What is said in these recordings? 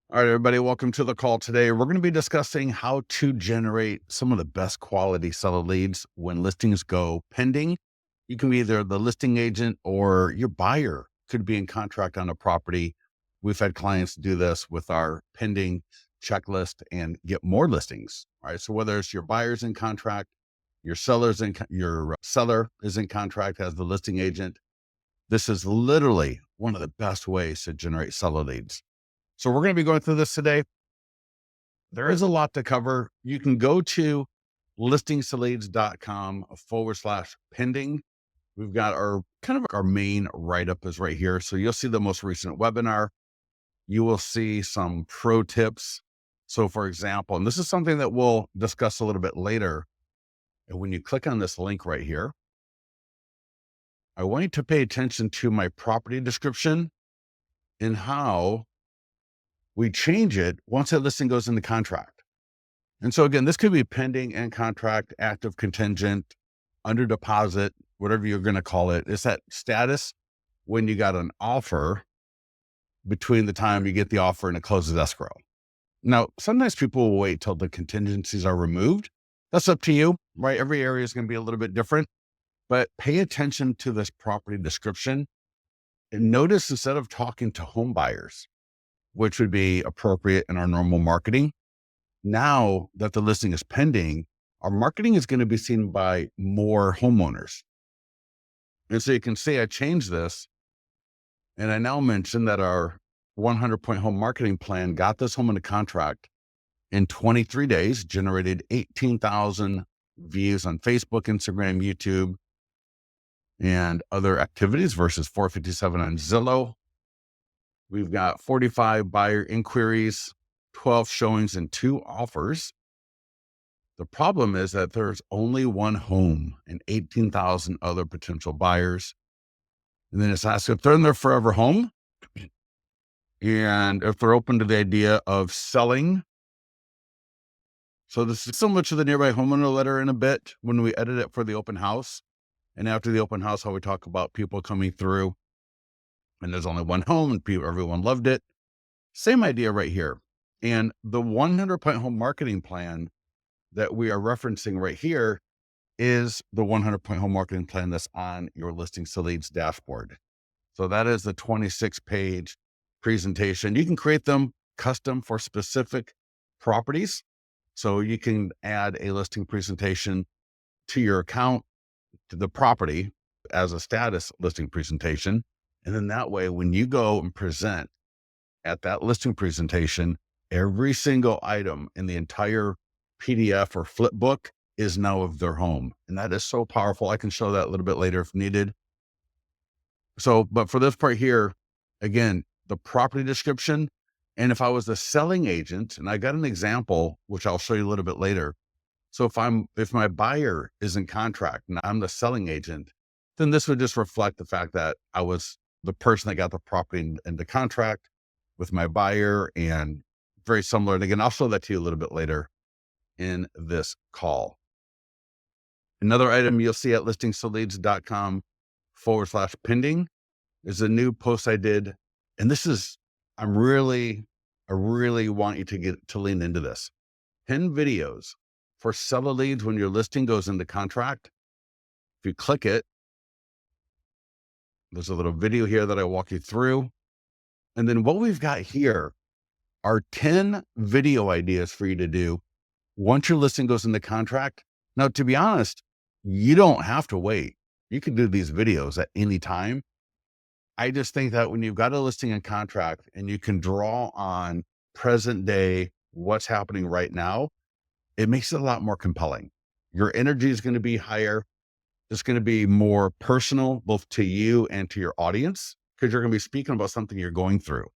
All right, everybody, welcome to the call today. We're going to be discussing how to generate some of the best quality seller leads when listings go pending. You can be either the listing agent or your buyer could be in contract on a property. We've had clients do this with our pending checklist and get more listings. All right. So whether it's your buyer's in contract, your seller is in contract as the listing agent, this is literally one of the best ways to generate seller leads. So we're going to be going through this today. There is a lot to cover. You can go to listingsleads.com/pending. We've got our main write-up is right here. So you'll see the most recent webinar. You will see some pro tips. So for example, and this is something that we'll discuss a little bit later. And when you click on this link right here, I want you to pay attention to my property description and how we change it once that listing goes into contract. And so again, this could be pending and contract, active, contingent, under deposit, whatever you're going to call it. It's that status when you got an offer between the time you get the offer and it closes escrow. Now, sometimes people will wait till the contingencies are removed. That's up to you, right? Every area is going to be a little bit different, but pay attention to this property description and notice instead of talking to home buyers, which would be appropriate in our normal marketing, now that the listing is pending, our marketing is going to be seen by more homeowners. And so you can see I changed this and I now mention that our 100-point home marketing plan got this home into contract in 23 days, generated 18,000 views on Facebook, Instagram, YouTube, and other activities versus 457 on Zillow. We've got 45 buyer inquiries, 12 showings, and 2 offers. The problem is that there's only one home and 18,000 other potential buyers. And then it's asked if they're in their forever home and if they're open to the idea of selling. So this is similar to the nearby homeowner letter in a bit when we edit it for the open house. And after the open house, how we talk about people coming through and there's only one home and everyone loved it. Same idea right here. And the 100-point home marketing plan that we are referencing right here is the 100-point home marketing plan that's on your Listings to Leads dashboard. So that is the 26-page presentation. You can create them custom for specific properties. So you can add a listing presentation to your account, to the property as a status listing presentation. And then that way, when you go and present at that listing presentation, every single item in the entire PDF or flip book is now of their home. And that is so powerful. I can show that a little bit later if needed. So, but for this part here, again, the property description. And if I was the selling agent, and I got an example, which I'll show you a little bit later. So if my buyer is in contract and I'm the selling agent, then this would just reflect the fact that I was the person that got the property into contract with my buyer, and very similar. And again, I'll show that to you a little bit later in this call. Another item you'll see at listingsleads.com/pending is a new post I did. And this is, I really want you to lean into this. 10 videos for seller leads when your listing goes into contract. If you click it, there's a little video here that I walk you through. And then what we've got here are 10 video ideas for you to do once your listing goes into contract. Now, to be honest, you don't have to wait. You can do these videos at any time. I just think that when you've got a listing in contract and you can draw on present day, what's happening right now, it makes it a lot more compelling. Your energy is going to be higher. It's going to be more personal, both to you and to your audience, because you're going to be speaking about something you're going through.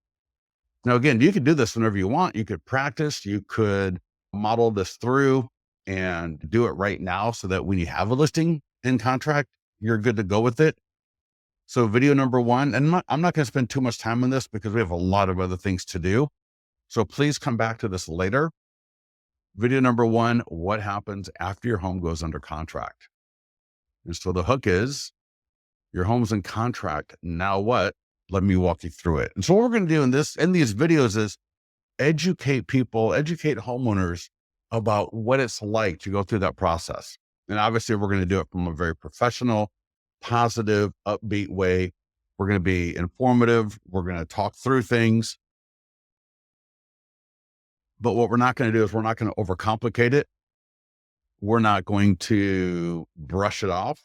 Now, again, you could do this whenever you want. You could practice, you could model this through and do it right now so that when you have a listing in contract, you're good to go with it. So video number 1, and I'm not going to spend too much time on this because we have a lot of other things to do. So please come back to this later. Video number 1, what happens after your home goes under contract? And so the hook is your home's in contract. Now what? Let me walk you through it. And so what we're going to do in these videos is educate people, educate homeowners about what it's like to go through that process. And obviously, we're going to do it from a very professional, positive, upbeat way. We're going to be informative. We're going to talk through things. But what we're not going to do is we're not going to overcomplicate it. We're not going to brush it off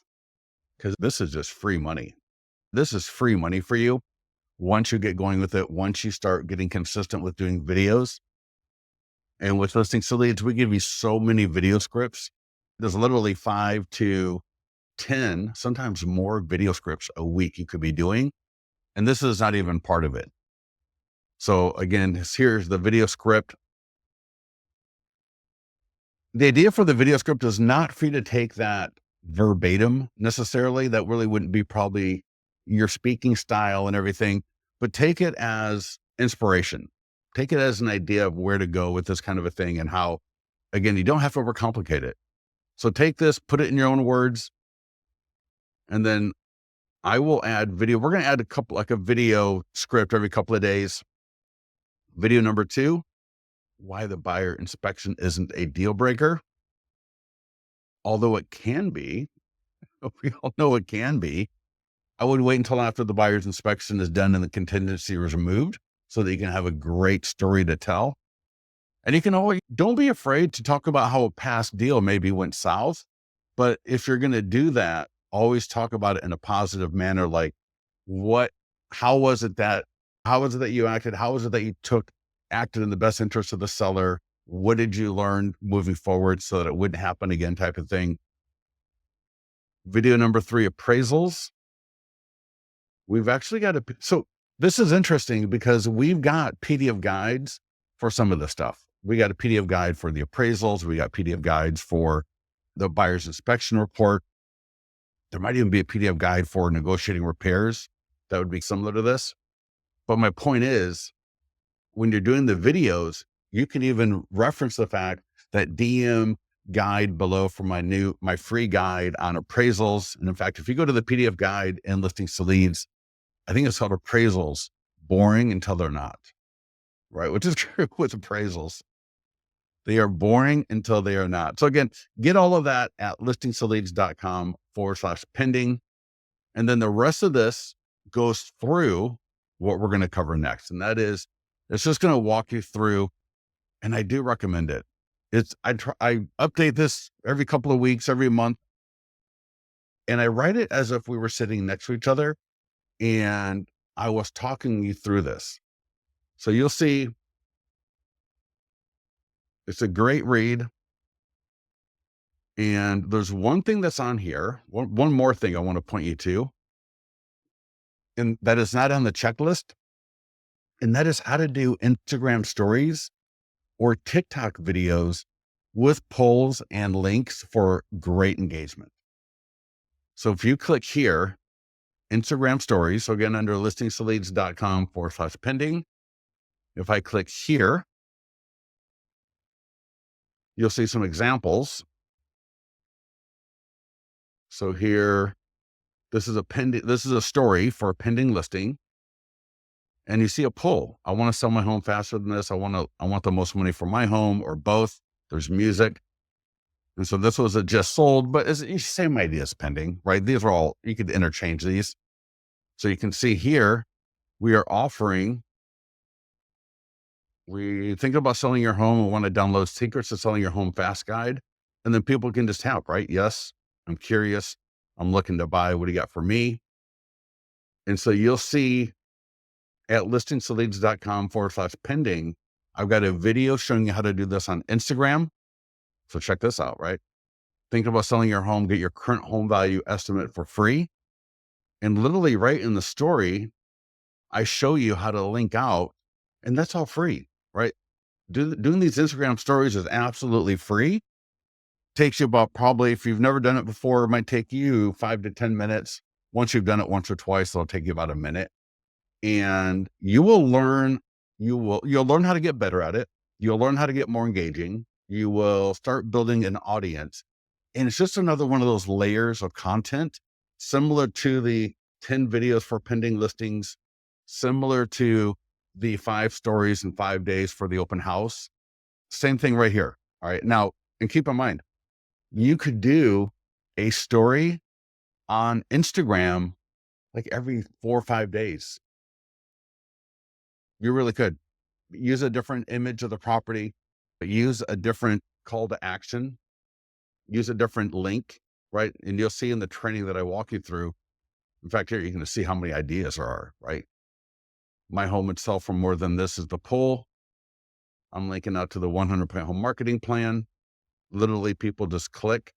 because this is just free money. This is free money for you. Once you get going with it, once you start getting consistent with doing videos and with listings to leads, we give you so many video scripts. There's literally 5 to 10, sometimes more video scripts a week you could be doing. And this is not even part of it. So again, here's the video script. The idea for the video script is not for you to take that verbatim necessarily. That really wouldn't be probably your speaking style and everything, but take it as inspiration. Take it as an idea of where to go with this kind of a thing and how, again, you don't have to overcomplicate it. So take this, put it in your own words, and then I will add video. We're going to add a video script every couple of days. Video number 2, why the buyer inspection isn't a deal breaker. Although it can be, we all know it can be. I would wait until after the buyer's inspection is done and the contingency is removed so that you can have a great story to tell. And you can always, don't be afraid to talk about how a past deal maybe went south. But if you're going to do that, always talk about it in a positive manner. Like how was it that you acted? How was it that you acted in the best interest of the seller? What did you learn moving forward so that it wouldn't happen again, type of thing. Video number 3, appraisals. We've actually got so this is interesting because we've got PDF guides for some of this stuff. We got a PDF guide for the appraisals. We got PDF guides for the buyer's inspection report. There might even be a PDF guide for negotiating repairs that would be similar to this. But my point is, when you're doing the videos, you can even reference the fact that DM guide below for my free guide on appraisals. And in fact, if you go to the PDF guide and listings to leads, I think it's called appraisals, boring until they're not, right? Which is true with appraisals. They are boring until they are not. So again, get all of that at listingstoleads.com/pending. And then the rest of this goes through what we're going to cover next. And that is, it's just going to walk you through, and I do recommend it. I update this every couple of weeks, every month, and I write it as if we were sitting next to each other and I was talking you through this. So you'll see it's a great read. And there's one thing that's on here, one more thing I want to point you to, and that is not on the checklist. And that is how to do Instagram stories or TikTok videos with polls and links for great engagement. So if you click here, Instagram stories, so again, under listingstoleads.com/pending, if I click here, you'll see some examples. So here, this is a story for a pending listing. And you see a poll. I want to sell my home faster than this. I want the most money for my home, or both. There's music. And so this was a just sold, but it's the same idea as pending, right? These are all, you could interchange these. So you can see here, we are offering, we think about selling your home and want to download Secrets to Selling Your Home Fast Guide. And then people can just tap, right? Yes, I'm curious. I'm looking to buy. What do you got for me? And so you'll see at listingstoleads.com/pending, I've got a video showing you how to do this on Instagram. So check this out, right? Think about selling your home, get your current home value estimate for free. And literally right in the story, I show you how to link out, and that's all free, right? Doing these Instagram stories is absolutely free. Takes you about, probably, if you've never done it before, it might take you 5 to 10 minutes. Once you've done it once or twice, it'll take you about a minute. And you'll learn how to get better at it. You'll learn how to get more engaging. You will start building an audience. And it's just another one of those layers of content, similar to the 10 videos for pending listings, similar to the 5 stories in 5 days for the open house. Same thing right here. All right. Now, and keep in mind, you could do a story on Instagram like every 4 or 5 days. You really could use a different image of the property, but use a different call to action, use a different link, right? And you'll see in the training that I walk you through. In fact, here you're going to see how many ideas there are, right? My home would sell for more than this is the poll. I'm linking out to the 100-point home marketing plan. Literally, people just click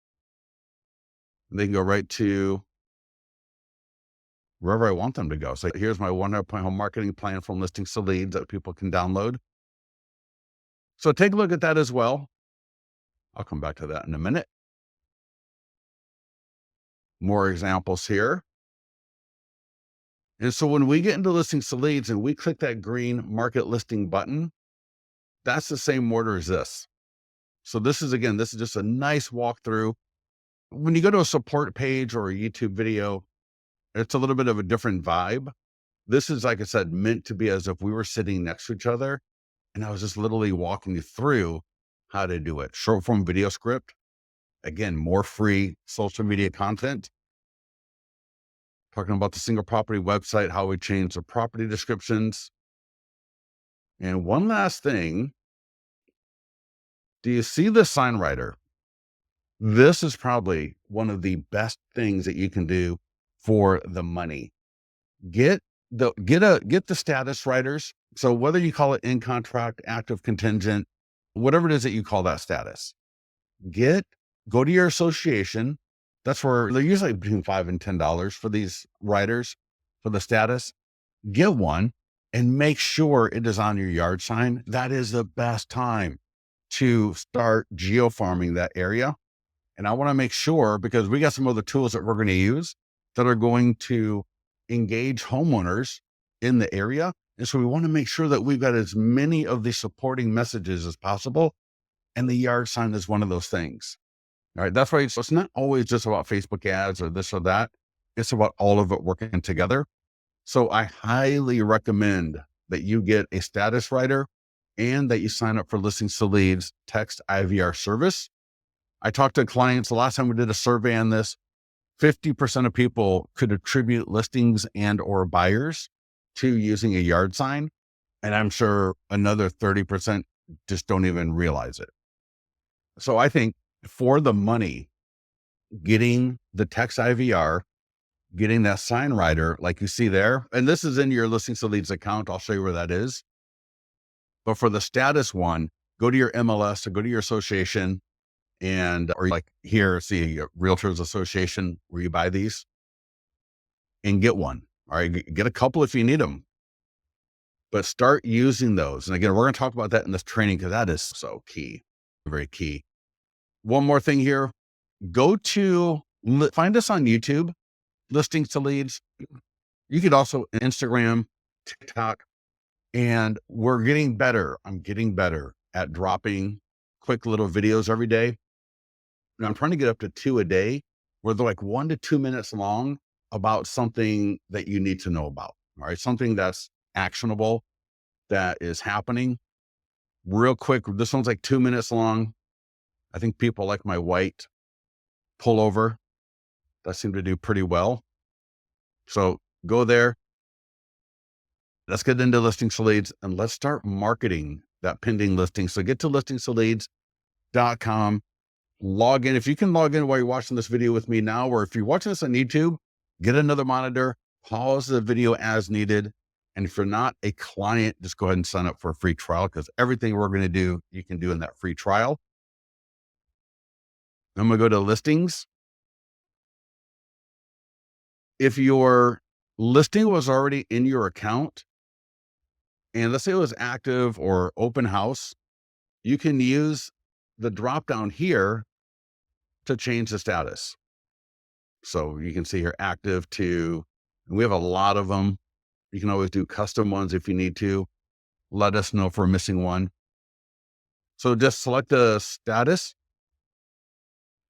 and they can go right to wherever I want them to go. So here's my 100-point home marketing plan from listings to leads that people can download. So take a look at that as well. I'll come back to that in a minute. More examples here. And so when we get into listings to leads and we click that green market listing button, that's the same order as this. So this is just a nice walkthrough. When you go to a support page or a YouTube video, it's a little bit of a different vibe. This is, like I said, meant to be as if we were sitting next to each other. And I was just literally walking you through how to do it. Short form video script. Again, more free social media content. Talking about the single property website, how we change the property descriptions. And one last thing. Do you see the sign writer? This is probably one of the best things that you can do for the money. Get the status writers. So whether you call it in contract, active, contingent, whatever it is that you call that status, go to your association. That's where they're usually between $5 and $10 for these writers for the status. Get one and make sure it is on your yard sign. That is the best time to start geofarming that area. And I want to make sure, because we got some other tools that we're going to use that are going to engage homeowners in the area. And so we want to make sure that we've got as many of the supporting messages as possible. And the yard sign is one of those things. All right. That's why it's not always just about Facebook ads or this or that. It's about all of it working together. So I highly recommend that you get a status writer and that you sign up for Listings to Leads text IVR service. I talked to clients the last time we did a survey on this. 50% of people could attribute listings and or buyers to using a yard sign. And I'm sure another 30% just don't even realize it. So I think for the money, getting the text IVR, getting that sign writer, like you see there, and this is in your Listings to Leads account. I'll show you where that is. But for the status one, go to your MLS or go to your association or like here, see a Realtors Association where you buy these and get one. All right. Get a couple if you need them, but start using those. And again, we're going to talk about that in this training because that is so key, very key. One more thing here, find us on YouTube, Listings to Leads. You could also Instagram, TikTok, and we're getting better. I'm getting better at dropping quick little videos every day. And I'm trying to get up to 2 a day where they're like 1 to 2 minutes long about something that you need to know about. All right. Something that's actionable, that is happening real quick. This one's like 2 minutes long. I think people like my white pullover. That seemed to do pretty well. So go there. Let's get into Listings to Leads and let's start marketing that pending listing. So get to listingstoleads.com. Log in. If you can log in while you're watching this video with me now, or if you're watching this on YouTube, get another monitor, pause the video as needed. And if you're not a client, just go ahead and sign up for a free trial because everything we're going to do, you can do in that free trial. I'm going to go to listings. If your listing was already in your account, and let's say it was active or open house, you can use the drop down here to change the status. So you can see here active to, and we have a lot of them. You can always do custom ones if you need to. Let us know if we're missing one. So just select the status.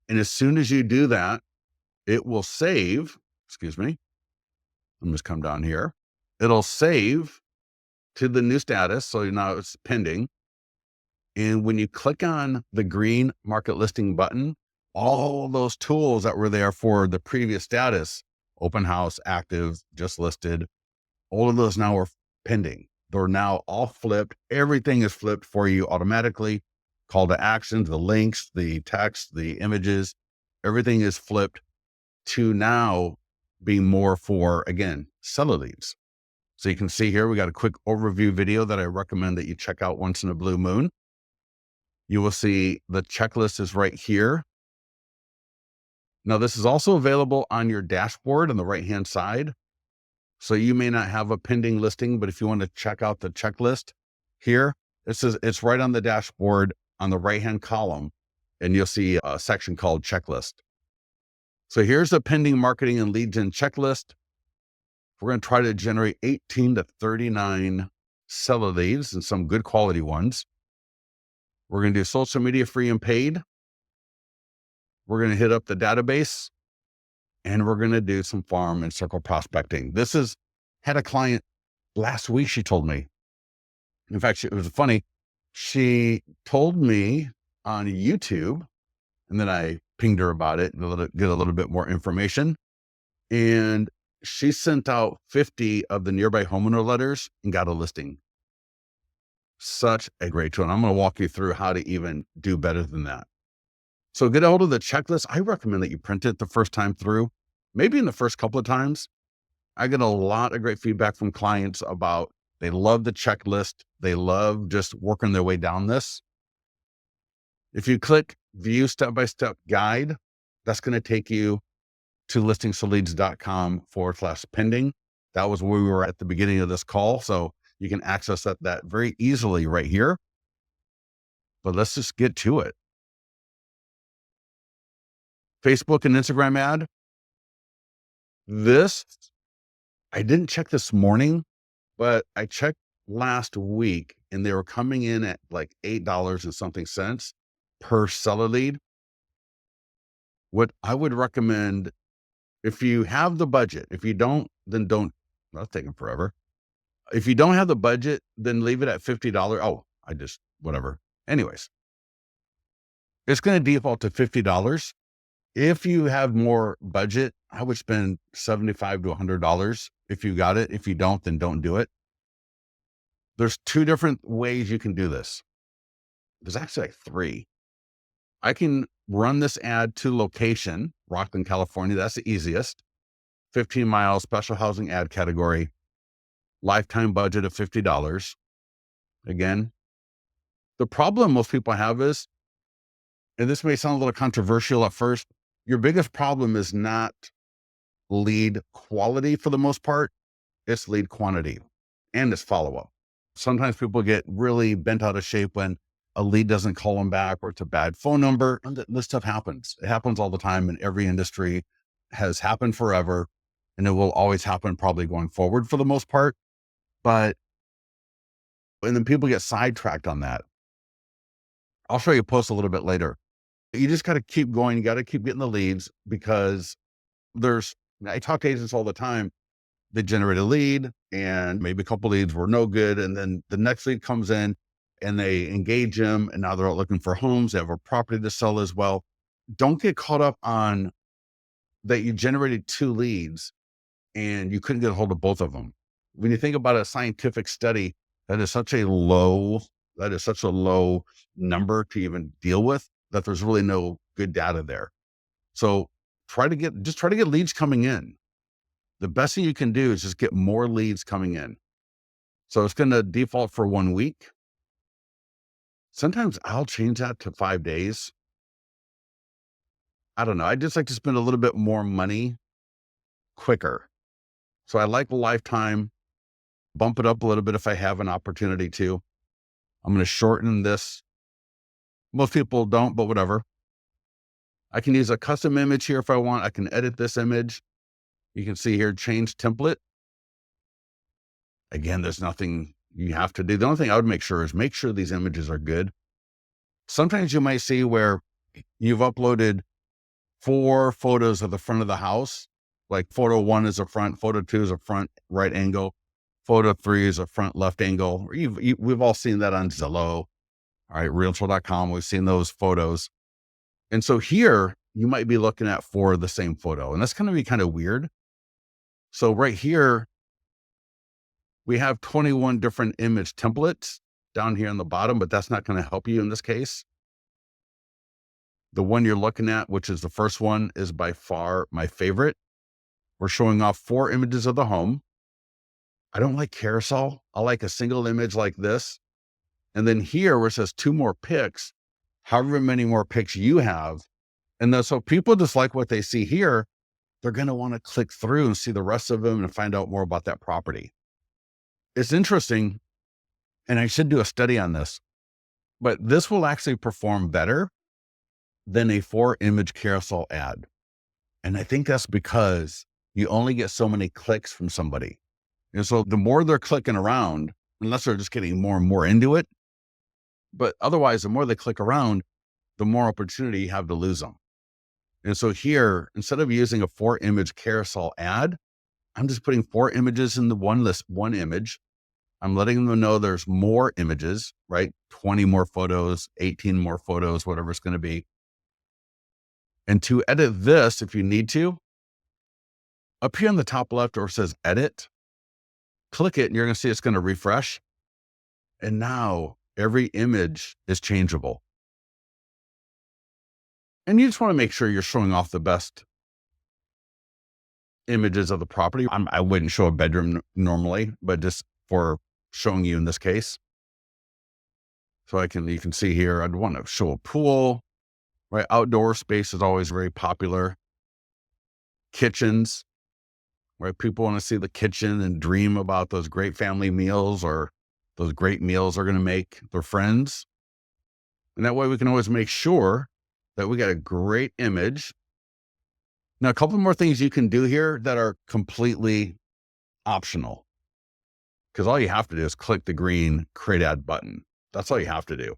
And as soon as you do that, it will save, excuse me. Let me just come down here. It'll save to the new status. So now it's pending. And when you click on the green market listing button, all those tools that were there for the previous status, open house, active, just listed, all of those now are pending. They're now all flipped. Everything is flipped for you automatically. Call to actions, the links, the text, the images, everything is flipped to now be more for, again, seller leads. So you can see here, we got a quick overview video that I recommend that you check out once in a blue moon. You will see the checklist is right here. Now, this is also available on your dashboard on the right-hand side. So you may not have a pending listing, but if you want to check out the checklist here, it's right on the dashboard on the right-hand column, and you'll see a section called checklist. So here's the pending marketing and lead gen checklist. We're going to try to generate 18 to 39 seller leads and some good quality ones. We're going to do social media free and paid. We're going to hit up the database, and we're going to do some farm and circle prospecting. Had a client last week, she told me. In fact, it was funny. She told me on YouTube, and then I pinged her about it and get a little bit more information. And she sent out 50 of the nearby homeowner letters and got a listing. Such a great tool. And I'm going to walk you through how to even do better than that. So get a hold of the checklist. I recommend that you print it the first time through, maybe in the first couple of times. I get a lot of great feedback from clients about they love the checklist. They love just working their way down this. If you click view step-by-step guide, that's going to take you to listingsleads.com/pending. That was where we were at the beginning of this call. So you can access that very easily right here. But let's just get to it. Facebook and Instagram ad. I didn't check this morning, but I checked last week and they were coming in at like $8 and something cents per seller lead. What I would recommend, if you have the budget, if you don't, then don't, that's taking forever. If you don't have the budget, then leave it at $50. Oh, whatever. Anyways, it's going to default to $50. If you have more budget, I would spend $75 to $100 if you got it. If you don't, then don't do it. There's two different ways you can do this. There's actually like three. I can run this ad to location, Rockland, California. That's the easiest. 15 miles, special housing ad category, lifetime budget of $50. Again, the problem most people have is, and this may sound a little controversial at first, your biggest problem is not lead quality for the most part. It's lead quantity and it's follow-up. Sometimes people get really bent out of shape when a lead doesn't call them back or it's a bad phone number. And this stuff happens. It happens all the time in every industry, has happened forever, and it will always happen probably going forward for the most part. And then people get sidetracked on that. I'll show you a post a little bit later. You just got to keep going. You got to keep getting the leads because I talk to agents all the time. They generate a lead and maybe a couple leads were no good. And then the next lead comes in and they engage them. And now they're out looking for homes. They have a property to sell as well. Don't get caught up on that you generated 2 leads and you couldn't get a hold of both of them. When you think about a scientific study, that is such a low number to even deal with that there's really no good data there. So try to get leads coming in. The best thing you can do is just get more leads coming in. So it's going to default for 1 week. Sometimes I'll change that to 5 days. I don't know. I just like to spend a little bit more money quicker. So I like lifetime, bump it up a little bit if I have an opportunity to. I'm going to shorten this. Most people don't, but whatever. I can use a custom image here if I want. I can edit this image. You can see here, change template. Again, there's nothing you have to do. The only thing I would make sure these images are good. Sometimes you might see where you've uploaded 4 photos of the front of the house. Like photo 1 is a front, photo 2 is a front right angle, photo 3 is a front left angle. Or we've all seen that on Zillow, all right, realtor.com. We've seen those photos. And so here you might be looking at 4 of the same photo, and that's going to be kind of weird. So right here, we have 21 different image templates down here on the bottom, but that's not going to help you in this case. The one you're looking at, which is the first one, is by far my favorite. We're showing off 4 images of the home. I don't like carousel. I like a single image like this. And then here where it says 2 more pics, however many more pics you have. And then so people just like what they see here, they're going to want to click through and see the rest of them and find out more about that property. It's interesting, and I should do a study on this, but this will actually perform better than a 4 image carousel ad. And I think that's because you only get so many clicks from somebody. And so the more they're clicking around, unless they're just getting more and more into it, but otherwise, the more they click around, the more opportunity you have to lose them. And so here, instead of using a 4 image carousel ad, I'm just putting 4 images in the one list, 1 image. I'm letting them know there's more images, right? 20 more photos, 18 more photos, whatever it's going to be. And to edit this, if you need to, up here on the top left where it says edit, click it and you're going to see it's going to refresh. And now every image is changeable. And you just want to make sure you're showing off the best images of the property. I wouldn't show a bedroom normally, but just for showing you in this case. So you can see here, I'd want to show a pool, right? Outdoor space is always very popular. Kitchens, right? People want to see the kitchen and dream about those great family meals or those great meals they're going to make their friends. And that way we can always make sure that we got a great image. Now, a couple more things you can do here that are completely optional, because all you have to do is click the green create ad button. That's all you have to do.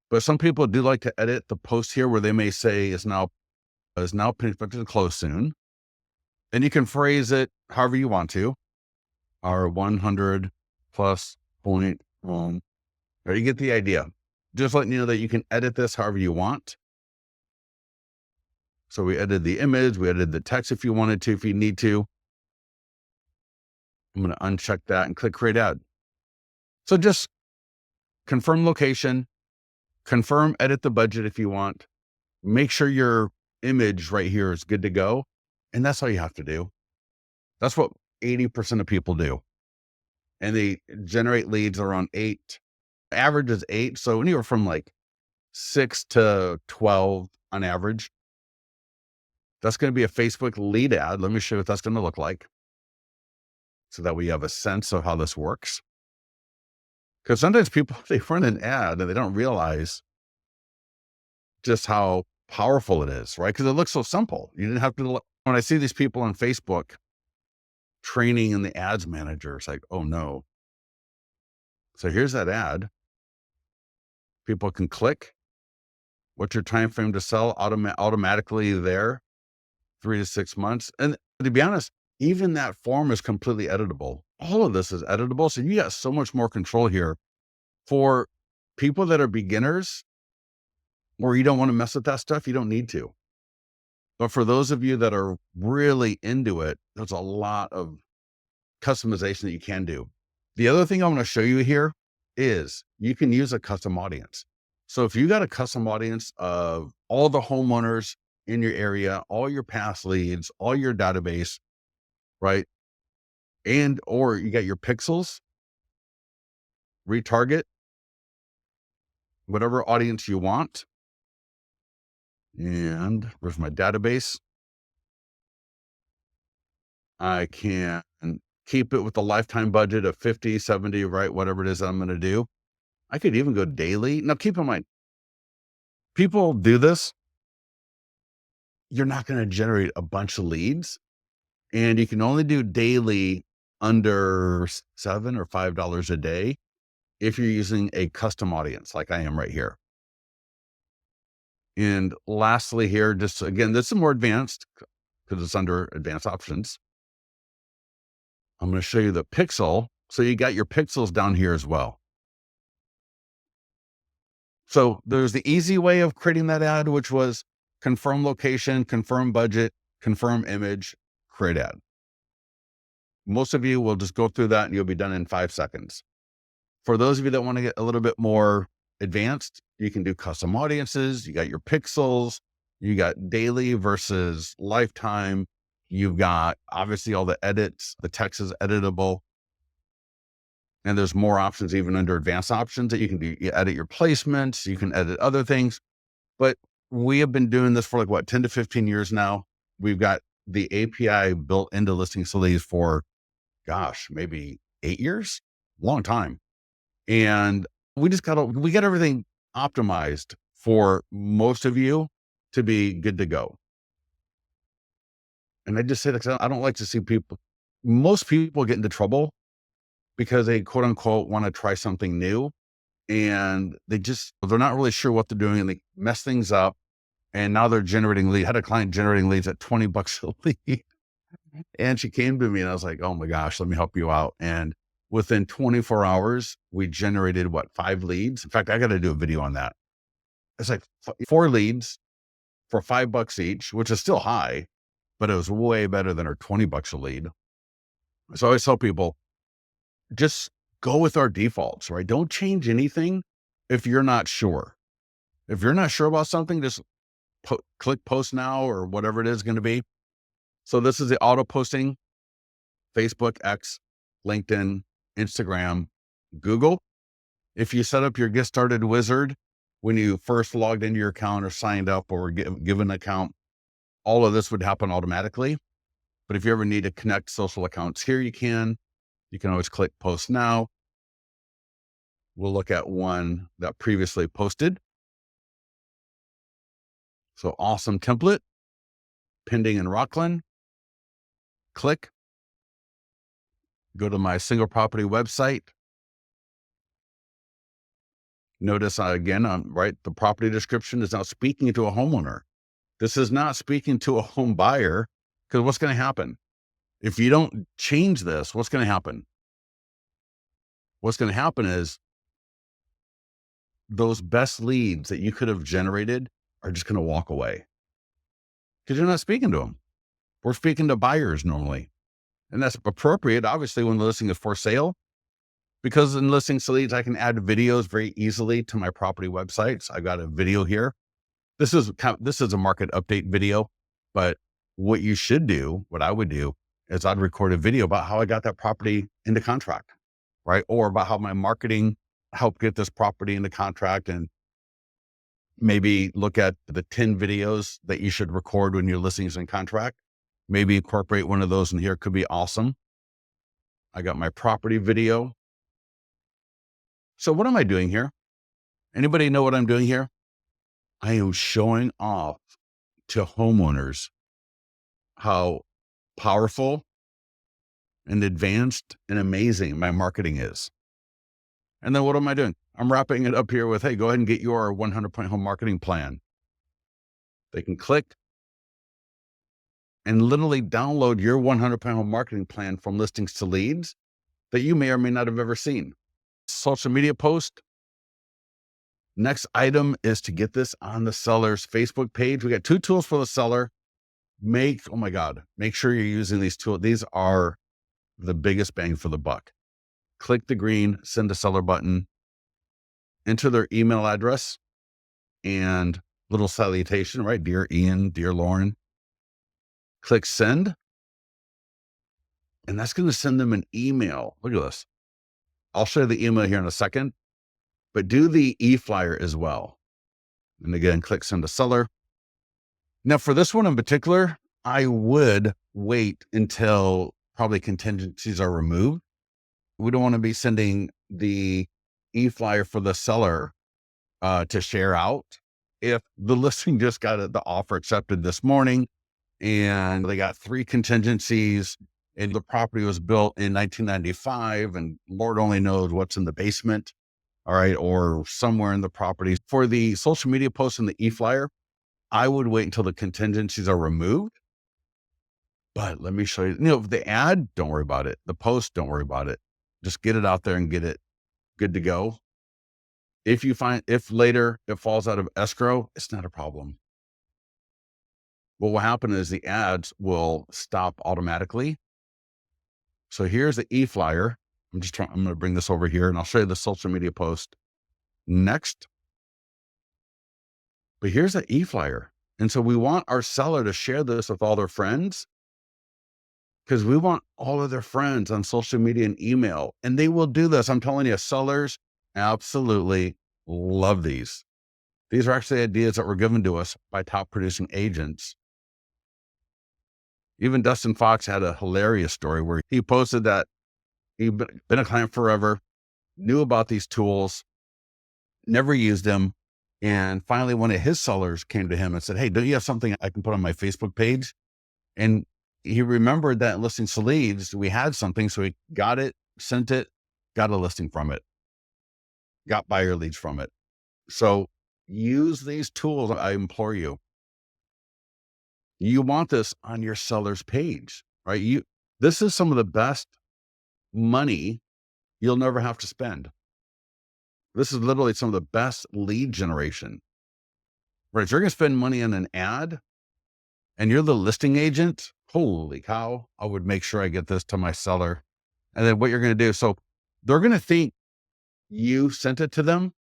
But some people do like to edit the post here where they may say is now expected to close soon. And you can phrase it however you want to. Our 100 plus point home. Or you get the idea. Just letting you know that you can edit this however you want. So we edited the image, we edited the text if you wanted to, if you need to. I'm going to uncheck that and click create ad. So just confirm location, confirm edit the budget if you want, make sure your image right here is good to go. And that's all you have to do. That's what 80% of people do. And they generate leads around 8. Average is 8. So anywhere from like 6 to 12 on average. That's going to be a Facebook lead ad. Let me show you what that's going to look like, so that we have a sense of how this works. Because sometimes people, they run an ad and they don't realize just how powerful it is, right? Because it looks so simple. You didn't have to look. When I see these people on Facebook training in the ads manager, it's like, oh no. So here's that ad. People can click. What's your time frame to sell? Automatically there, 3 to 6 months. And to be honest, even that form is completely editable. All of this is editable. So you got so much more control here for people that are beginners, or you don't want to mess with that stuff. You don't need to. But for those of you that are really into it, there's a lot of customization that you can do. The other thing I want to show you here is you can use a custom audience. So if you got a custom audience of all the homeowners in your area, all your past leads, all your database, right? And, or you got your pixels, retarget whatever audience you want. And where's my database? I can keep it with a lifetime budget of 50, 70, right? Whatever it is I'm going to do. I could even go daily. Now, keep in mind, people do this. You're not going to generate a bunch of leads, and you can only do daily under $7 or $5 a day if you're using a custom audience like I am right here. And lastly here, just again, this is more advanced because it's under advanced options. I'm going to show you the pixel. So you got your pixels down here as well. So there's the easy way of creating that ad, which was confirm location, confirm budget, confirm image, create ad. Most of you will just go through that and you'll be done in 5 seconds. For those of you that want to get a little bit more advanced, you can do custom audiences. You got your pixels, you got daily versus lifetime. You've got obviously all the edits, the text is editable. And there's more options even under advanced options that you can do. You edit your placements, you can edit other things. But we have been doing this for like what, 10 to 15 years now. We've got the API built into Listing Facilities for, gosh, maybe 8 years, long time. And we get everything optimized for most of you to be good to go. And I just say that 'cause I don't like to see most people get into trouble because they quote unquote want to try something new and they're not really sure what they're doing and they mess things up. And now they're generating leads. I had a client generating leads at $20 a lead. And she came to me and I was like, oh my gosh, let me help you out. And within 24 hours, we generated 5 leads. In fact, I got to do a video on that. It's like 4 leads for $5 each, which is still high, but it was way better than our $20 a lead. So I always tell people, just go with our defaults, right? Don't change anything if you're not sure. If you're not sure about something, just click post now or whatever it is going to be. So this is the auto posting, Facebook, X, LinkedIn, Instagram, Google. If you set up your get started wizard when you first logged into your account or signed up or given an account, all of this would happen automatically. But if you ever need to connect social accounts here, you can always click post now. We'll look at one that previously posted. So awesome template, pending in Rockland. Click, go to my single property website. Notice again, the property description is now speaking to a homeowner. This is not speaking to a home buyer, because what's going to happen? If you don't change this, what's going to happen? What's going to happen is those best leads that you could have generated are just going to walk away because you're not speaking to them. We're speaking to buyers normally. And that's appropriate, obviously, when the listing is for sale, because in Listing Facilities, I can add videos very easily to my property websites. I've got a video here. This is a market update video, but what I would do is I'd record a video about how I got that property into contract, right? Or about how my marketing helped get this property into contract, and maybe look at the 10 videos that you should record when your listing is in contract. Maybe incorporate one of those in here. Could be awesome. I got my property video. So what am I doing here? Anybody know what I'm doing here? I am showing off to homeowners how powerful and advanced and amazing my marketing is. And then what am I doing? I'm wrapping it up here with, hey, go ahead and get your 100-point home marketing plan. They can click and literally download your 100-point home marketing plan from Listings to Leads that you may or may not have ever seen. Social media post. Next item is to get this on the seller's Facebook page. We got 2 tools for the seller. Make sure you're using these tools. These are the biggest bang for the buck. Click the green send to seller button, enter their email address and little salutation, right? Dear Ian, dear Lauren. Click send. And that's going to send them an email. Look at this. I'll show you the email here in a second, but do the e-flyer as well. And again, click send to seller. Now for this one in particular, I would wait until probably contingencies are removed. We don't want to be sending the e-flyer for the seller to share out. If the listing just got the offer accepted this morning and they got 3 contingencies and the property was built in 1995 and Lord only knows what's in the basement, all right, or somewhere in the property. For the social media posts and the e-flyer, I would wait until the contingencies are removed But let me show you, the ad, don't worry about it. The post, don't worry about it. Just get it out there and get it good to go. If later it falls out of escrow, it's not a problem. What will happen is the ads will stop automatically. So here's the e-flyer. I'm going to bring this over here and I'll show you the social media post next. But here's the e-flyer. And so we want our seller to share this with all their friends, because we want all of their friends on social media and email. And they will do this. I'm telling you, sellers absolutely love these. These are actually ideas that were given to us by top producing agents. Even Dustin Fox had a hilarious story where he posted that he'd been a client forever, knew about these tools, never used them. And finally, one of his sellers came to him and said, "Hey, don't you have something I can put on my Facebook page?" And he remembered that in Listings to Leads, we had something. So he got it, sent it, got a listing from it, got buyer leads from it. So use these tools. I implore you. You want this on your seller's page, right? This is some of the best money you'll never have to spend. This is literally some of the best lead generation, right? If you're going to spend money on an ad and you're the listing agent, holy cow, I would make sure I get this to my seller. And then what you're going to do, so they're going to think you sent it to them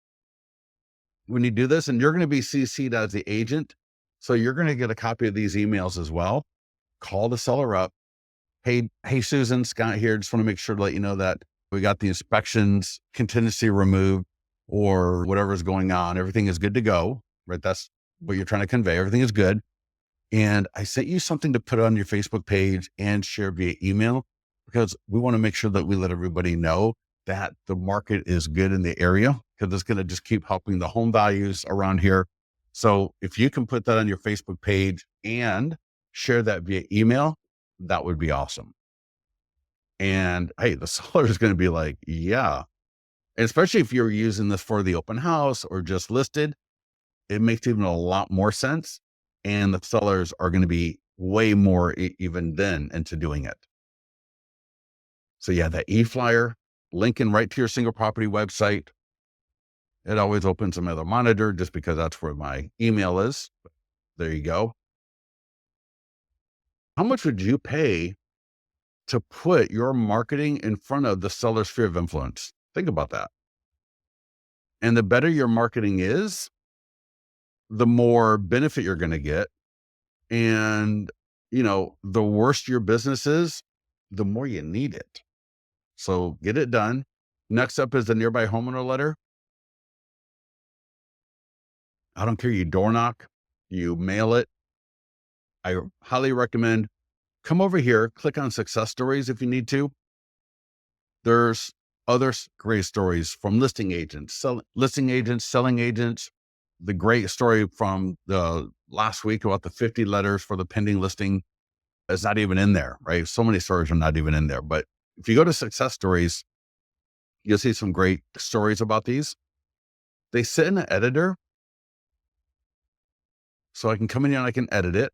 when you do this, and you're going to be CC'd as the agent. So you're going to get a copy of these emails as well. Call the seller up. Hey, Susan, Scott here. Just want to make sure to let you know that we got the inspections contingency removed or whatever's going on. Everything is good to go, right? That's what you're trying to convey. Everything is good. And I sent you something to put on your Facebook page and share via email, because we want to make sure that we let everybody know that the market is good in the area, because it's going to just keep helping the home values around here. So if you can put that on your Facebook page and share that via email, that would be awesome. And hey, the seller is going to be like, yeah. And especially if you're using this for the open house or just listed, it makes even a lot more sense. And the sellers are going to be way more even then into doing it. So yeah, that e-flyer, linking right to your single property website. It always opens another monitor just because that's where my email is. There you go. How much would you pay to put your marketing in front of the seller's sphere of influence? Think about that. And the better your marketing is, the more benefit you're going to get. And, the worse your business is, the more you need it. So get it done. Next up is the nearby homeowner letter. I don't care. You door knock, you mail it. I highly recommend come over here, click on success stories if you need to. There's other great stories from listing agents, selling agents. The great story from the last week about the 50 letters for the pending listing is not even in there, right? So many stories are not even in there. But if you go to success stories, you'll see some great stories about these. They sit in an editor, so I can come in here and I can edit it.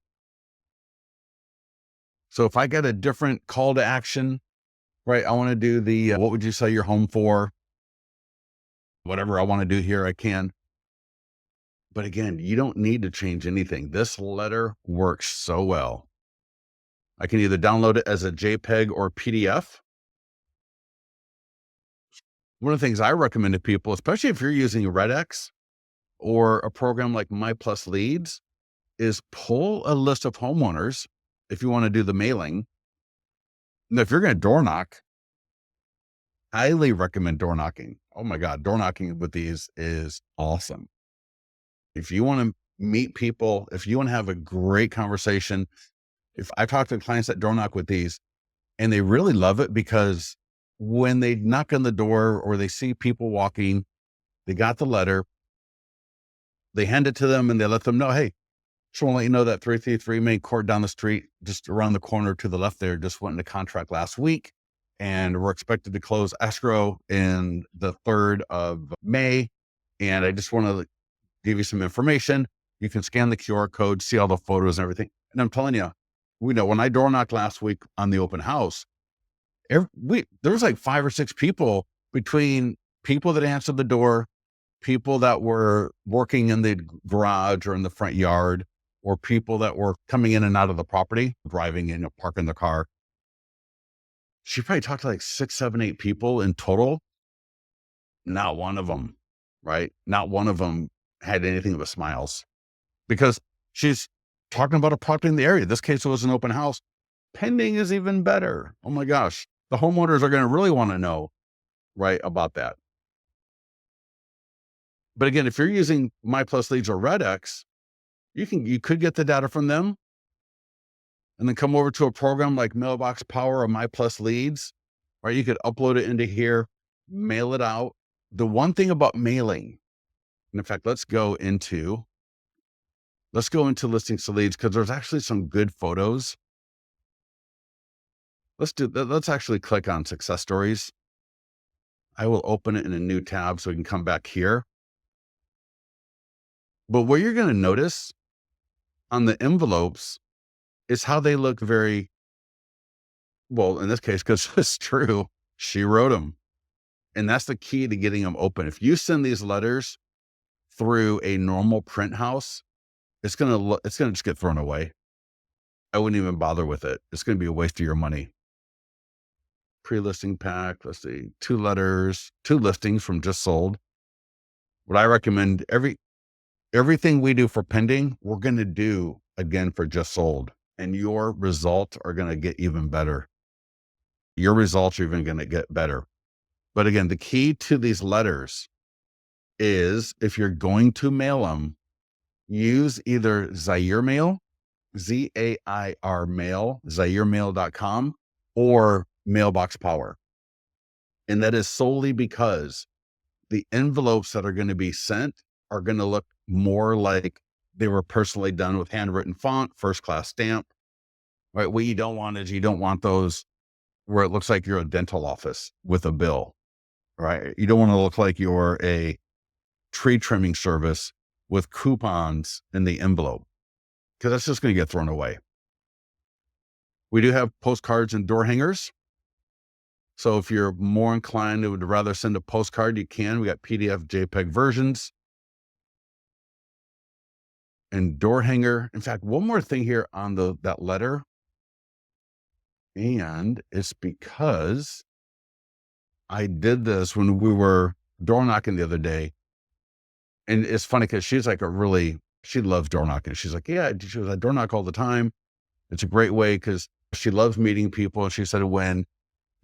So if I get a different call to action, right? I want to do the, what would you sell your home for? Whatever I want to do here, I can. But again, you don't need to change anything. This letter works so well. I can either download it as a JPEG or PDF. One of the things I recommend to people, especially if you're using RedX or a program like My Plus Leads, is pull a list of homeowners if you want to do the mailing. Now, if you're going to door knock, highly recommend door knocking. Oh my God, door knocking with these is awesome. If you want to meet people, if you want to have a great conversation, if I talk to clients that door knock with these, and they really love it, because when they knock on the door or they see people walking, they got the letter, they hand it to them and they let them know, hey, just want to let you know that 333 main court down the street, just around the corner to the left there, just went into contract last week. And we're expected to close escrow in the 3rd of May. And I just want to give you some information. You can scan the QR code, see all the photos and everything. And I'm telling you, We know when I door knocked last week on the open house, there was like 5 or 6 people, between people that answered the door, people that were working in the garage or in the front yard, or people that were coming in and out of the property, driving in, parking the car. She probably talked to like 6, 7, 8 people in total. Not one of them, right? Not one of them had anything but smiles, because she's talking about a property in the area. This case, it was an open house. Pending is even better. Oh my gosh. The homeowners are going to really want to know, right, about that. But again, if you're using My Plus Leads or RedX, you could get the data from them and then come over to a program like Mailbox Power or My Plus Leads, right? You could upload it into here, mail it out. The one thing about mailing, and in fact, let's go into listings to leads, because there's actually some good photos. Let's actually click on success stories. I will open it in a new tab so we can come back here. But what you're going to notice on the envelopes is how they look very well, in this case, because it's true, she wrote them. And that's the key to getting them open. If you send these letters through a normal print house, it's going to just get thrown away. I wouldn't even bother with it. It's going to be a waste of your money. Pre-listing pack. Let's see, 2 letters, 2 listings from just sold. What I recommend, everything we do for pending, we're going to do again for just sold, and your results are going to get even better. Your results are even going to get better. But again, the key to these letters is, if you're going to mail them, use either Zaire Mail, ZAIR Mail, ZaireMail.com, or Mailbox Power. And that is solely because the envelopes that are going to be sent are going to look more like they were personally done with handwritten font, first class stamp, right? What you don't want is, you don't want those where it looks like you're a dental office with a bill, right? You don't want to look like you're a tree trimming service with coupons in the envelope, because that's just going to get thrown away. We do have postcards and door hangers. So if you're more inclined and would rather send a postcard, you can. We got PDF, JPEG versions. And door hanger. In fact, one more thing here on that letter. And it's because I did this when we were door knocking the other day. And it's funny because she's like she loves door knocking. She's like, yeah, she was, I door knock all the time. It's a great way, because she loves meeting people. And she said when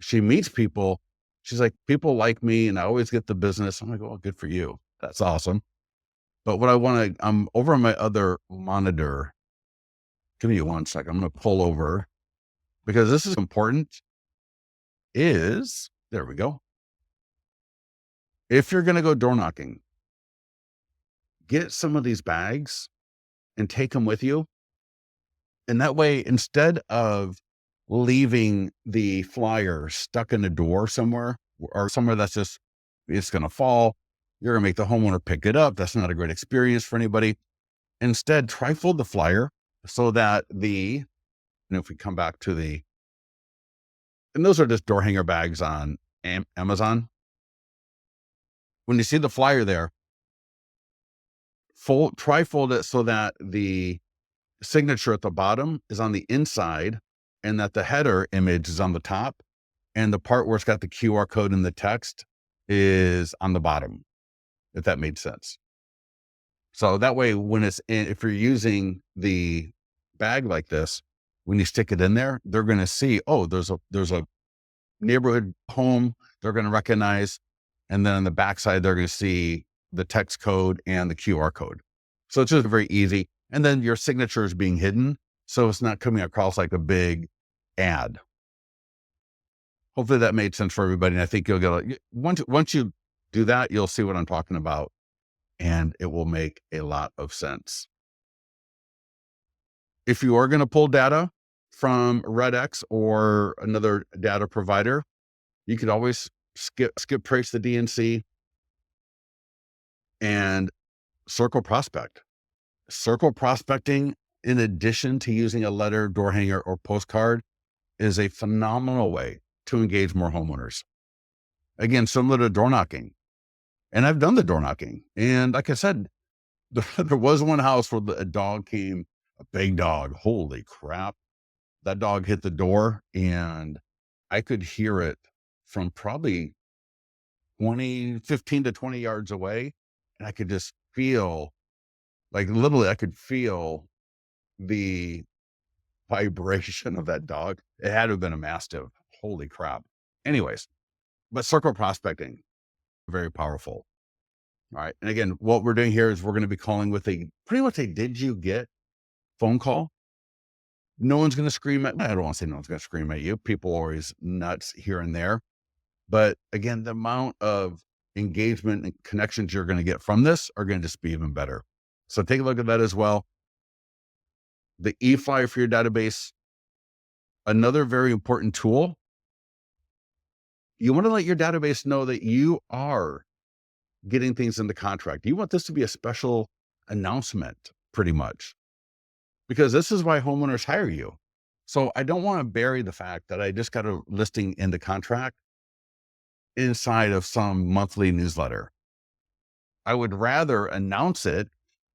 she meets people, she's like, people like me and I always get the business. I'm like, oh, good for you. That's awesome. But what I'm over on my other monitor. Give me 1 second. I'm going to pull over, because this is important. There we go. If you're going to go door knocking, get some of these bags and take them with you. And that way, instead of leaving the flyer stuck in a door somewhere, or somewhere that's just, it's going to fall, you're going to make the homeowner pick it up. That's not a great experience for anybody. Instead, trifold the flyer so that if we come back to and those are just door hanger bags on Amazon. When you see the flyer there, trifold it so that the signature at the bottom is on the inside, and that the header image is on the top, and the part where it's got the QR code and the text is on the bottom, if that made sense. So that way, if you're using the bag like this, when you stick it in there, they're going to see, oh, there's a neighborhood home they're going to recognize. And then on the backside, they're going to see the text code and the QR code. So it's just very easy. And then your signature is being hidden, so it's not coming across like a big ad. Hopefully that made sense for everybody. And I think you'll get once you do that, you'll see what I'm talking about, and it will make a lot of sense. If you are going to pull data from RedX or another data provider, you could always skip trace the DNC and circle prospect. Circle prospecting in addition to using a letter, door hanger, or postcard, is a phenomenal way to engage more homeowners. Again, similar to door knocking. And I've done the door knocking. And like I said, there was one house where a dog came, a big dog. Holy crap. That dog hit the door and I could hear it from probably 15 to 20 yards away. And I could just feel, like literally, I could feel the vibration of that dog. It had to have been a mastiff. Holy crap. Anyways, but circle prospecting, very powerful. All right. And again, what we're doing here is we're going to be calling with a pretty much a did you get phone call. No one's going to scream at, I don't want to say no one's going to scream at you. People are always nuts here and there. But again, the amount of engagement and connections you're going to get from this are going to just be even better. So take a look at that as well. The e-flyer for your database, another very important tool. You want to let your database know that you are getting things into contract. You want this to be a special announcement, pretty much, because this is why homeowners hire you. So I don't want to bury the fact that I just got a listing into contract inside of some monthly newsletter. I would rather announce it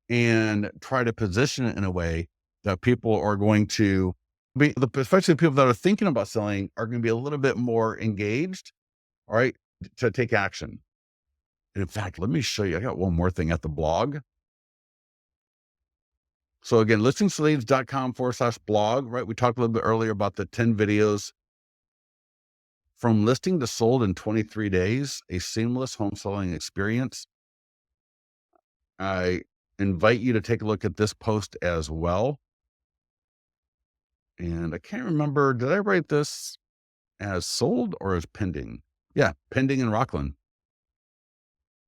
and try to position it in a way that people are going to be, especially people that are thinking about selling, are going to be a little bit more engaged, all right, to take action. And in fact, let me show you, I got one more thing at the blog. So again, listingsleads.com/blog, right? We talked a little bit earlier about the 10 videos from listing to sold in 23 days, a seamless home selling experience. I invite you to take a look at this post as well. And I can't remember, did I write this as sold or as pending? Yeah, pending in Rockland.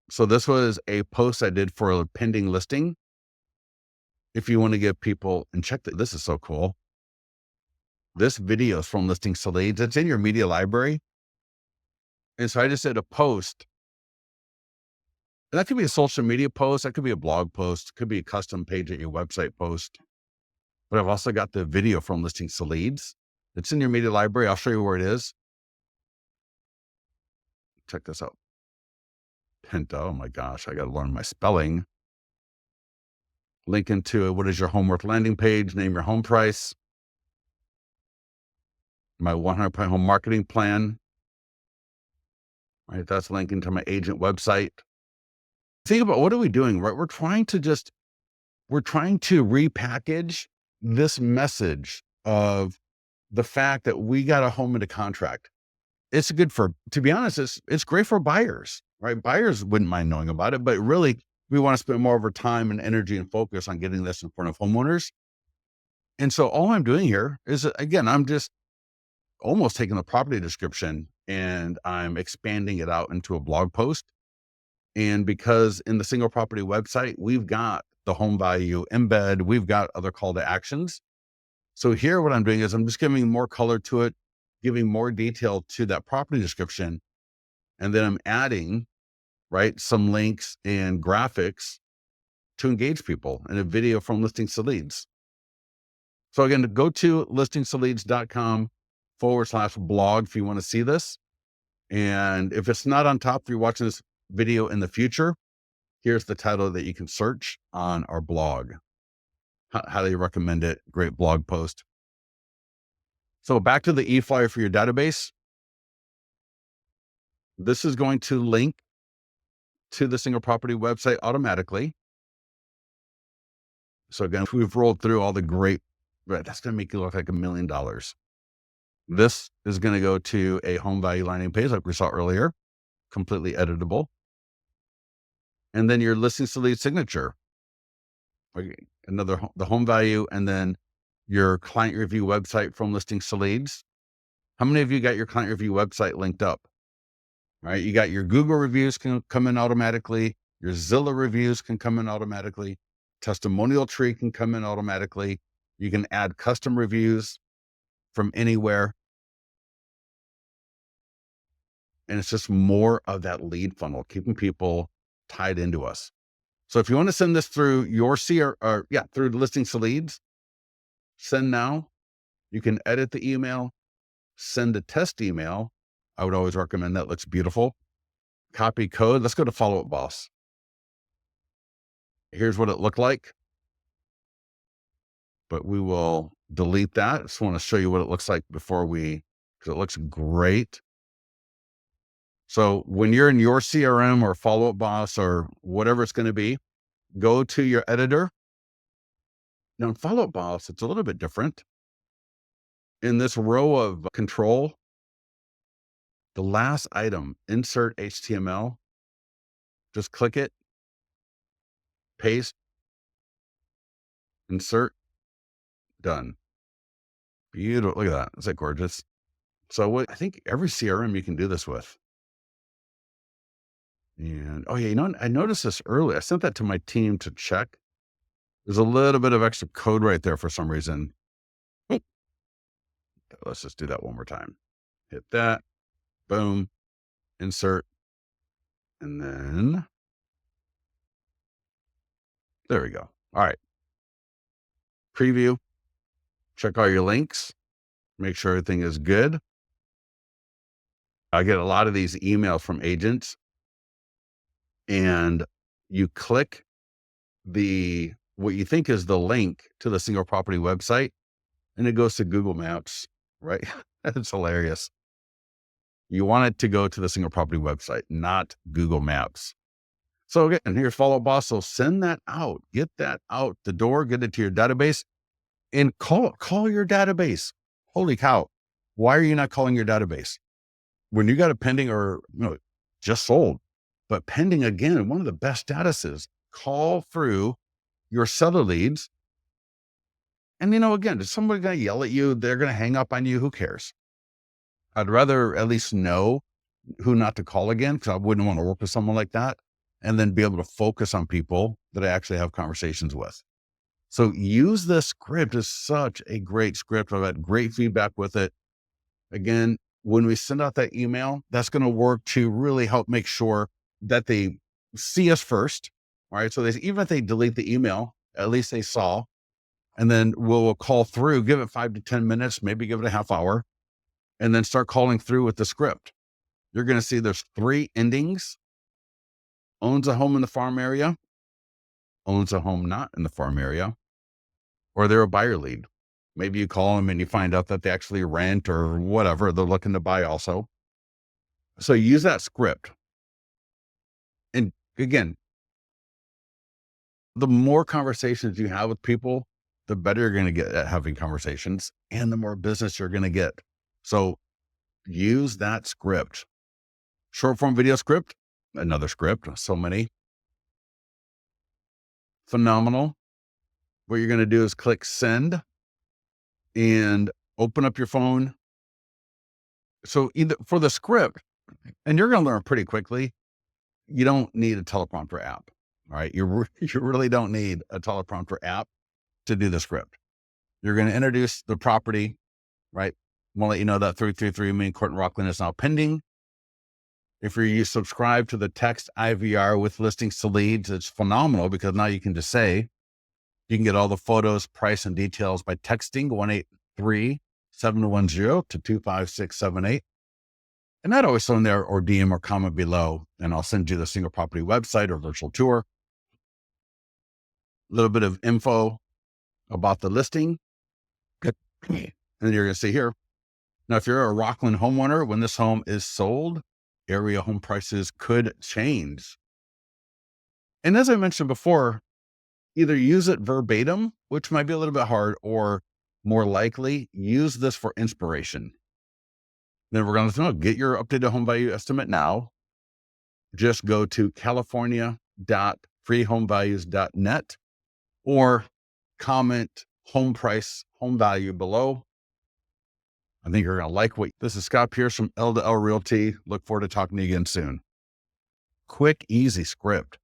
So this was a post I did for a pending listing. If you want to give people, and check that, this is so cool. This video is from Listings to Leads. It's in your media library. And so I just did a post. And that could be a social media post. That could be a blog post. Could be a custom page at your website post. But I've also got the video from Listings to Leads. It's in your media library. I'll show you where it is. Check this out. Pinto. Oh my gosh, I got to learn my spelling. Link into what is your home worth landing page, name your home price, my 100% home marketing plan. Right, that's linking to my agent website. Think about, what are we doing, right? We're trying to repackage this message of the fact that we got a home into contract. It's good for, to be honest, it's great for buyers, right? Buyers wouldn't mind knowing about it, but really we want to spend more of our time and energy and focus on getting this in front of homeowners. And so all I'm doing here is, again, I'm just almost taking the property description and I'm expanding it out into a blog post. And because in the single property website, we've got the home value embed, we've got other call to actions. So here, what I'm doing is I'm just giving more color to it, giving more detail to that property description. And then I'm adding, right, some links and graphics to engage people in a video from Listings to Leads. So again, go to listingstoleads.com/blog if you want to see this. And if it's not on top, if you're watching this video in the future, here's the title that you can search on our blog. Highly recommend it. Great blog post. So back to the e-flyer for your database. This is going to link to the single property website automatically. So again, we've rolled through all the great, right, that's going to make you look like $1 million. This is going to go to a home value landing page like we saw earlier, completely editable. And then your Listings to Leads signature, the home value, and then your client review website from Listings to Leads. How many of you got your client review website linked up? Right? You got your Google reviews can come in automatically. Your Zillow reviews can come in automatically. Testimonial tree can come in automatically. You can add custom reviews from anywhere. And it's just more of that lead funnel, keeping people tied into us. So if you want to send this through your through Listings to Leads, send now. You can edit the email, send a test email. I would always recommend that. Looks beautiful. Copy code. Let's go to Follow Up Boss. Here's what it looked like, but we will delete that. Just want to show you what it looks like because it looks great. So when you're in your CRM or Follow Up Boss or whatever it's going to be, go to your editor. Now in Follow Up Boss, it's a little bit different. In this row of control, the last item, insert HTML, just click it, paste, insert, done. Beautiful. Look at that. Is that gorgeous? So I think every CRM you can do this with. And oh yeah, I noticed this earlier. I sent that to my team to check. There's a little bit of extra code right there for some reason. Let's just do that one more time. Hit that, boom, insert, and then there we go. All right. Preview, check all your links, make sure everything is good. I get a lot of these emails from agents, and you click what you think is the link to the single property website, and it goes to Google Maps, right? That's hilarious. You want it to go to the single property website, not Google Maps. So again, here's Follow Up Boss. So send that out, get that out the door, get it to your database, and call your database. Holy cow. Why are you not calling your database? When you got a pending or just sold, but pending, again, one of the best statuses, call through your seller leads. And again, is somebody going to yell at you? They're going to hang up on you. Who cares? I'd rather at least know who not to call again, because I wouldn't want to work with someone like that, and then be able to focus on people that I actually have conversations with. So use this script. Is such a great script. I've had great feedback with it. Again, when we send out that email, that's going to work to really help make sure that they see us first. All right. So even if they delete the email, at least they saw, and then we'll call through, give it 5 to 10 minutes, maybe give it a half hour, and then start calling through with the script. You're going to see there's 3 endings: owns a home in the farm area, owns a home not in the farm area, or they're a buyer lead. Maybe you call them and you find out that they actually rent or whatever. They're looking to buy also. So use that script. And again, the more conversations you have with people, the better you're going to get at having conversations and the more business you're going to get. So use that script. Short form video script, another script, so many. Phenomenal. What you're going to do is click send and open up your phone. So either for the script, and you're going to learn pretty quickly, you don't need a teleprompter app. All right. You really don't need a teleprompter app to do the script. You're going to introduce the property, right? We'll let you know that 333 Main Court in Rockland is now pending. If you subscribe to the text IVR with listings to leads, it's phenomenal, because now you can just say, you can get all the photos, price, and details by texting 1-833-710 to 25678. And I'd always throw in there, or DM or comment below, and I'll send you the single property website or virtual tour. A little bit of info about the listing. And then you're going to see here. Now, if you're a Rockland homeowner, when this home is sold, area home prices could change. And as I mentioned before, either use it verbatim, which might be a little bit hard, or more likely use this for inspiration. Then we're going to get your updated home value estimate now. Just go to california.freehomevalues.net or comment home price, home value below. I think you're going to like this is Scott Pierce from L2L Realty. Look forward to talking to you again soon. Quick, easy script.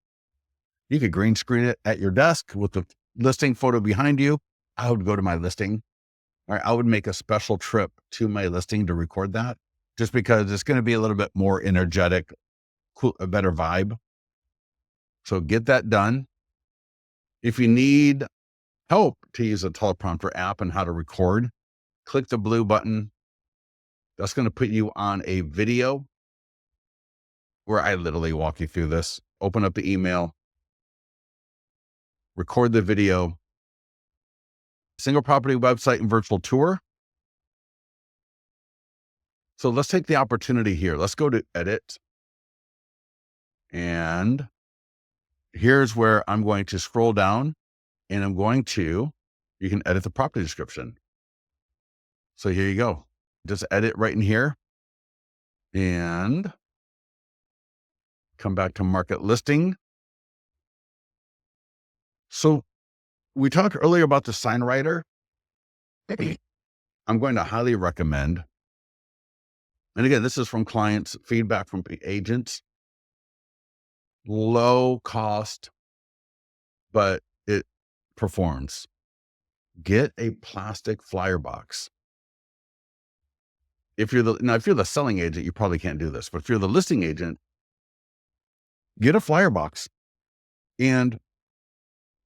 You could green screen it at your desk with the listing photo behind you. I would go to my listing. All right, I would make a special trip to my listing to record that, just because it's going to be a little bit more energetic, cool, a better vibe. So get that done. If you need help to use a teleprompter app and how to record, click the blue button. That's going to put you on a video where I literally walk you through this. Open up the email, record the video, single property website and virtual tour. So let's take the opportunity here. Let's go to edit. And here's where I'm going to scroll down and you can edit the property description. So here you go. Just edit right in here and come back to market listing. So we talked earlier about the sign writer. I'm going to highly recommend, and again, this is from clients, feedback from agents, low cost, but it performs. Get a plastic flyer box. If you're the selling agent, you probably can't do this, but if you're the listing agent, get a flyer box. And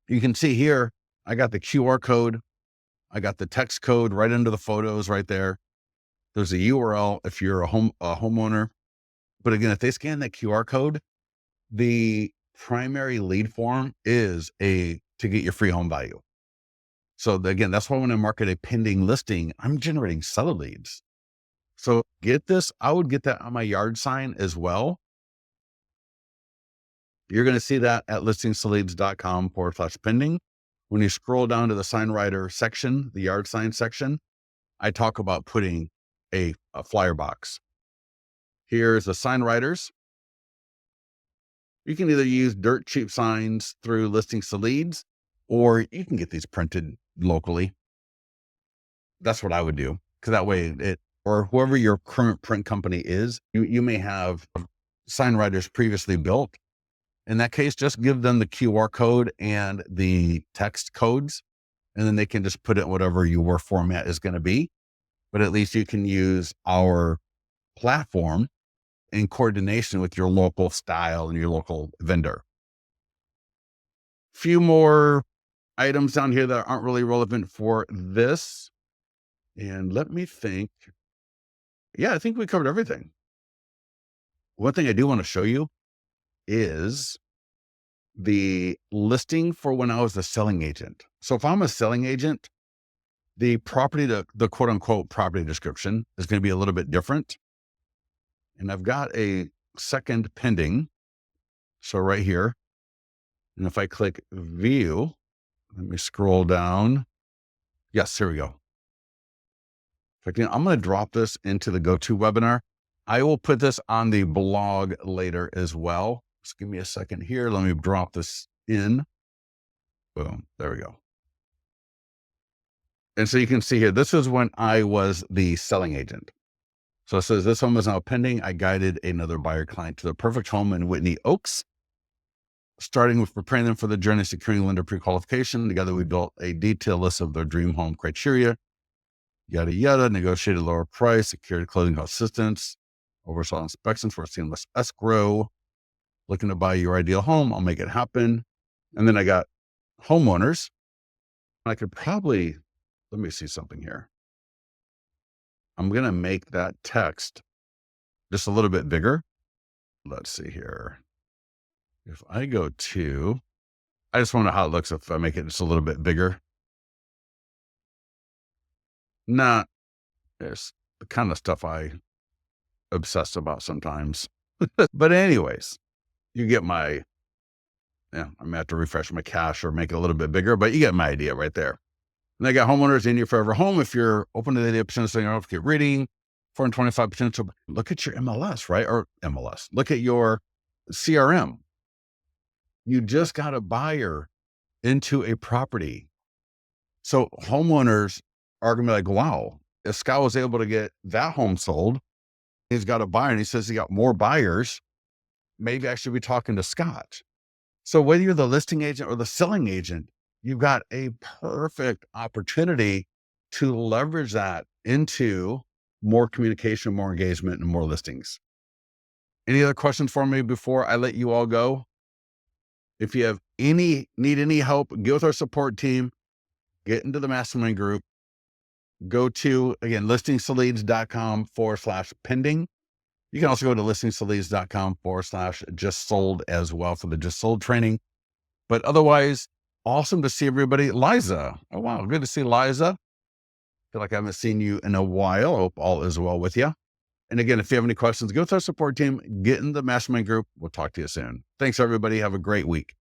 you can see here, I got the QR code. I got the text code right under the photos right there. There's a URL if you're a homeowner. But again, if they scan that QR code, the primary lead form is to get your free home value. So again, that's why when I market a pending listing, I'm generating seller leads. So get this. I would get that on my yard sign as well. You're going to see that at listingsleads.com/pending. When you scroll down to the sign writer section, the yard sign section, I talk about putting a flyer box. Here's the sign writers. You can either use dirt cheap signs through Listings to Leads, or you can get these printed locally. That's what I would do, because that way or whoever your current print company is, you may have sign writers previously built. In that case, just give them the QR code and the text codes, and then they can just put it in whatever your format is going to be. But at least you can use our platform in coordination with your local style and your local vendor. Few more items down here that aren't really relevant for this. And let me think. Yeah, I think we covered everything. One thing I do want to show you is the listing for when I was a selling agent. So if I'm a selling agent, the quote unquote property description is going to be a little bit different. And I've got a second pending. So right here, and if I click view, let me scroll down. Yes, here we go. I'm going to drop this into the GoToWebinar. I will put this on the blog later as well. Just give me a second here. Let me drop this in. Boom. There we go. And so you can see here, this is when I was the selling agent. So it says this home is now pending. I guided another buyer client to the perfect home in Whitney Oaks, starting with preparing them for the journey, securing lender pre-qualification. Together, we built a detailed list of their dream home criteria, yada, yada, negotiated lower price, secured closing cost assistance, oversaw inspections for a seamless escrow, looking to buy your ideal home. I'll make it happen. And then I got homeowners. I could probably, let me see something here. I'm going to make that text just a little bit bigger. Let's see here. If I go to, I just wonder how it looks if I make it just a little bit bigger. Nah, it's the kind of stuff I obsess about sometimes. But anyways, you get I may have to refresh my cache or make it a little bit bigger, but you get my idea right there. And I got homeowners in your forever home. If you're open to the idea of potential selling, keep reading. 425 potential. Look at your MLS, right? Or MLS. Look at your CRM. You just got a buyer into a property. So homeowners are going to be like, wow, if Scott was able to get that home sold, he's got a buyer and he says he got more buyers, maybe I should be talking to Scott. So whether you're the listing agent or the selling agent, you've got a perfect opportunity to leverage that into more communication, more engagement, and more listings. Any other questions for me before I let you all go? If you have need any help, get with our support team. get into the mastermind group. Go to, again, listingsleads.com/pending. You can also go to listingsleads.com/just sold as well for the just sold training. But otherwise, awesome to see everybody. Liza. Oh, wow. Good to see Liza. Feel like I haven't seen you in a while. Hope all is well with you. And again, if you have any questions, go to our support team, get in the mastermind group. We'll talk to you soon. Thanks, everybody. Have a great week.